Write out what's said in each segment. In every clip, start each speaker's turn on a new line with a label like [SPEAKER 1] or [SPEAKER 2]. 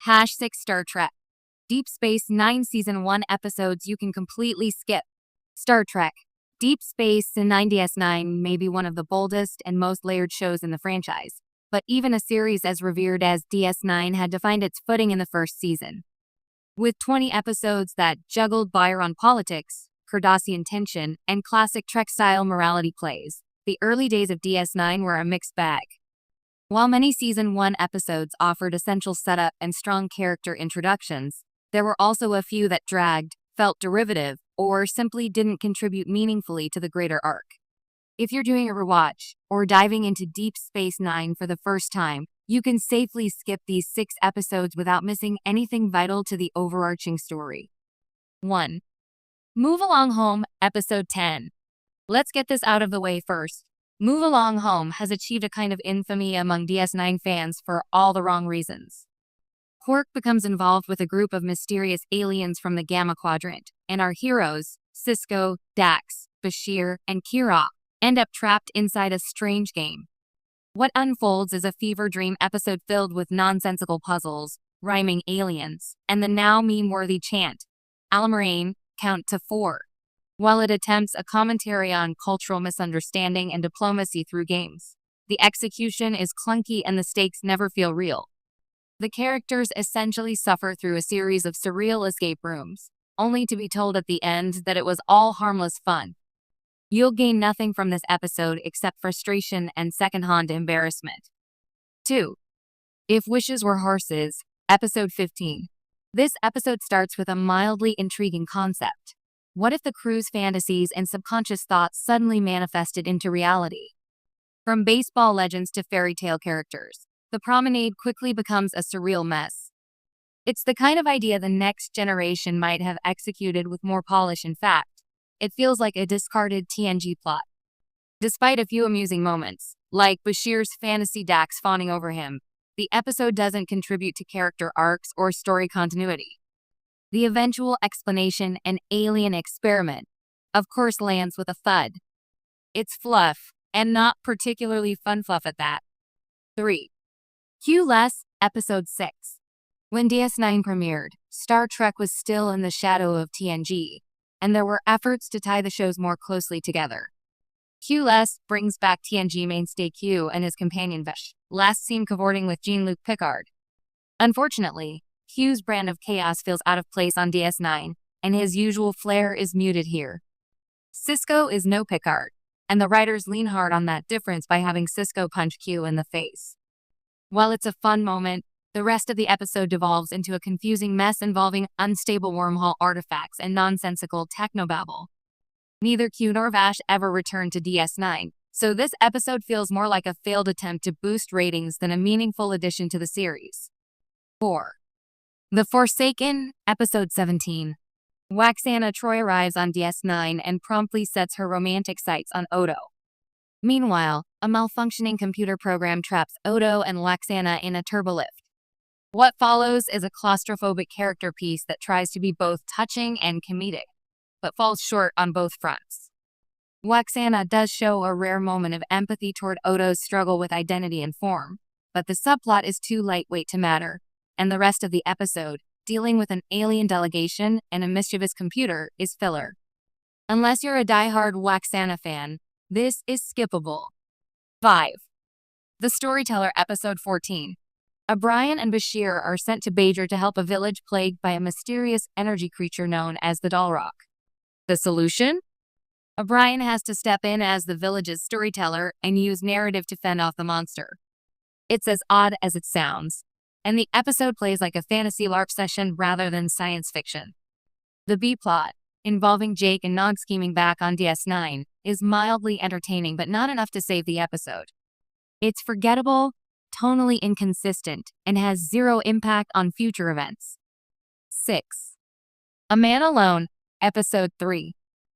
[SPEAKER 1] #6 Star Trek. Deep Space Nine Season 1 episodes you can completely skip. Star Trek. Deep Space Nine DS9 may be one of the boldest and most layered shows in the franchise, but even a series as revered as DS9 had to find its footing in the first season. With 20 episodes that juggled Byron politics, Cardassian tension, and classic Trek-style morality plays, the early days of DS9 were a mixed bag. While many Season 1 episodes offered essential setup and strong character introductions, there were also a few that dragged, felt derivative, or simply didn't contribute meaningfully to the greater arc. If you're doing a rewatch, or diving into Deep Space Nine for the first time, you can safely skip these 6 episodes without missing anything vital to the overarching story. 1. Move Along Home, Episode 10. Let's get this out of the way first. Move Along Home has achieved a kind of infamy among DS9 fans for all the wrong reasons. Quark becomes involved with a group of mysterious aliens from the Gamma Quadrant, and our heroes, Sisko, Dax, Bashir, and Kira, end up trapped inside a strange game. What unfolds is a fever dream episode filled with nonsensical puzzles, rhyming aliens, and the now meme-worthy chant, Alamarine, count to 4. While it attempts a commentary on cultural misunderstanding and diplomacy through games, the execution is clunky and the stakes never feel real. The characters essentially suffer through a series of surreal escape rooms, only to be told at the end that it was all harmless fun. You'll gain nothing from this episode except frustration and second-hand embarrassment. 2. If Wishes Were Horses, Episode 15. This episode starts with a mildly intriguing concept. What if the crew's fantasies and subconscious thoughts suddenly manifested into reality? From baseball legends to fairy tale characters, the promenade quickly becomes a surreal mess. It's the kind of idea the next generation might have executed with more polish and fact. It feels like a discarded TNG plot. Despite a few amusing moments, like Bashir's fantasy Dax fawning over him, the episode doesn't contribute to character arcs or story continuity. The eventual explanation, an alien experiment, of course lands with a thud. It's fluff, and not particularly fun fluff at that. 3. Q-less, Episode 6. When DS9 premiered, Star Trek was still in the shadow of TNG, and there were efforts to tie the shows more closely together. Q-less brings back TNG mainstay Q and his companion Vesh, last seen cavorting with Jean-Luc Picard. Unfortunately, Q's brand of chaos feels out of place on DS9, and his usual flair is muted here. Sisko is no Picard, and the writers lean hard on that difference by having Sisko punch Q in the face. While it's a fun moment, the rest of the episode devolves into a confusing mess involving unstable wormhole artifacts and nonsensical technobabble. Neither Q nor Vash ever returned to DS9, so this episode feels more like a failed attempt to boost ratings than a meaningful addition to the series. 4. The Forsaken, Episode 17. Waxana Troy arrives on DS9 and promptly sets her romantic sights on Odo. Meanwhile, a malfunctioning computer program traps Odo and Waxana in a turbolift. What follows is a claustrophobic character piece that tries to be both touching and comedic, but falls short on both fronts. Waxana does show a rare moment of empathy toward Odo's struggle with identity and form, but the subplot is too lightweight to matter, and the rest of the episode, dealing with an alien delegation and a mischievous computer, is filler. Unless you're a diehard Waxana fan, this is skippable. 5. The Storyteller, Episode 14. O'Brien and Bashir are sent to Bajor to help a village plagued by a mysterious energy creature known as the Dal'Rok. The solution? O'Brien has to step in as the village's storyteller and use narrative to fend off the monster. It's as odd as it sounds, and the episode plays like a fantasy LARP session rather than science fiction. The B-plot, involving Jake and Nog scheming back on DS9, is mildly entertaining but not enough to save the episode. It's forgettable, tonally inconsistent, and has zero impact on future events. 6. A Man Alone, Episode 3.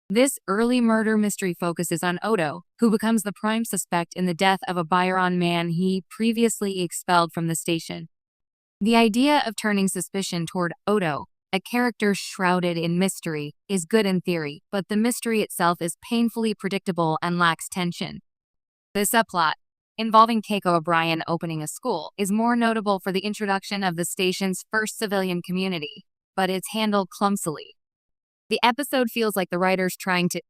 [SPEAKER 1] This early murder mystery focuses on Odo, who becomes the prime suspect in the death of a Byron man he previously expelled from the station. The idea of turning suspicion toward Odo, a character shrouded in mystery, is good in theory, but the mystery itself is painfully predictable and lacks tension. The subplot, involving Keiko O'Brien opening a school, is more notable for the introduction of the station's first civilian community, but it's handled clumsily. The episode feels like the writers trying to